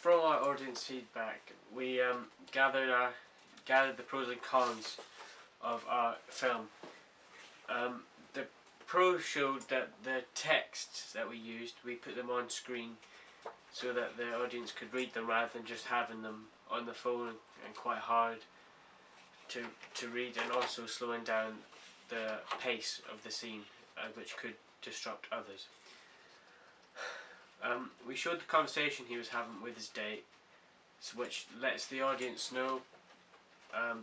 from our audience feedback, we gathered the pros and cons of our film. The pros showed that the texts that we used, we put them on screen so that the audience could read them rather than just having them on the phone and quite hard to read, and also slowing down the pace of the scene, which could disrupt others. We showed the conversation he was having with his date, which lets the audience know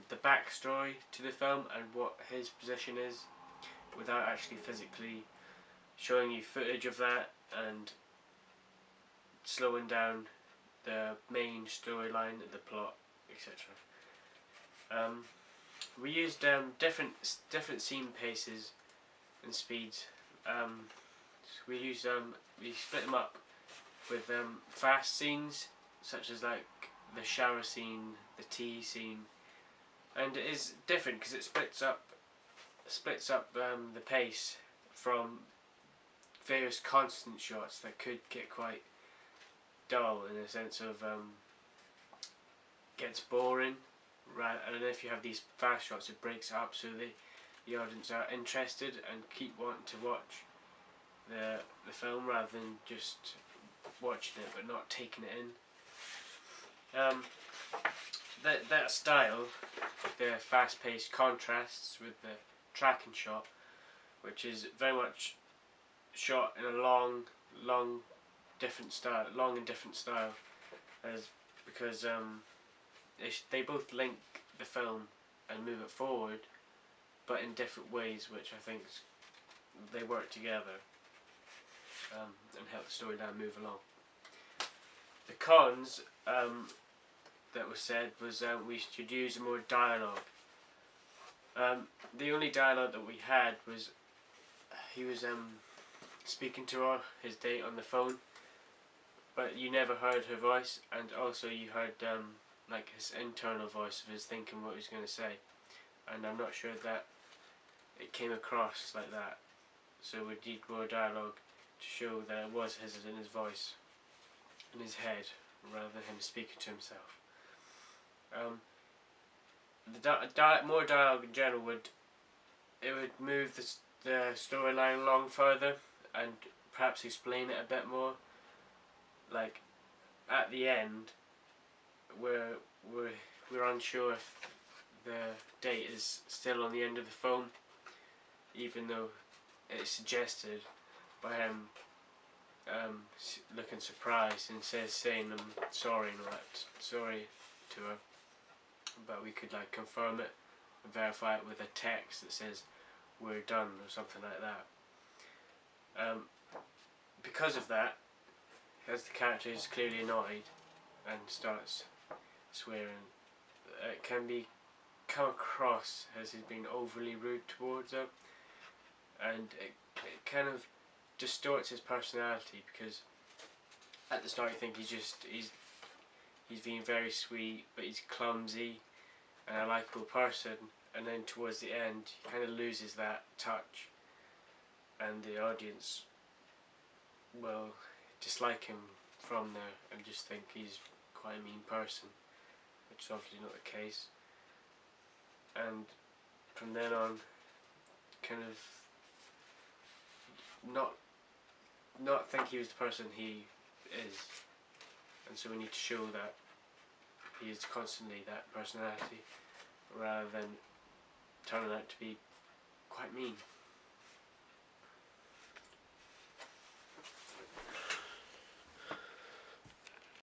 the backstory to the film and what his position is, without actually physically showing you footage of that and slowing down the main storyline, the plot, etc. We used different scene paces and speeds. We split them up with fast scenes, such as like the shower scene, the tea scene, and it is different because it splits up the pace from various constant shots that could get quite dull, in the sense of gets boring, right? And if you have these fast shots, it breaks it up so the audience are interested and keep wanting to watch the film rather than just watching it but not taking it in. That style, the fast-paced contrasts with the tracking shot, which is very much shot in a long and different style, as because they both link the film and move it forward, but in different ways, which I think they work together and help the storyline move along. The cons that was said was we should use more dialogue. The only dialogue that we had was he was speaking to his date on the phone, but you never heard her voice, and also you heard like his internal voice of his thinking what he was going to say, and I'm not sure that it came across like that, so we need more dialogue to show that it was in his voice, in his head, rather than him speaking to himself. More dialogue in general would move the storyline along further and perhaps explain it a bit more. Like at the end, we're unsure if the date is still on the end of the phone, even though it's suggested by him looking surprised and saying sorry and all that, sorry to her, but we could like confirm it and verify it with a text that says we're done or something like that. Because of that, as the character is clearly annoyed and starts swearing, it can come across as he's being overly rude towards her, and it kind of distorts his personality, because at the start you think he's being very sweet, but he's clumsy and a likeable person, and then towards the end he kind of loses that touch, and the audience will dislike him from there and just think he's quite a mean person, which is obviously not the case, and from then on kind of not think he was the person he is, and so we need to show that he is constantly that personality rather than turning out to be quite mean.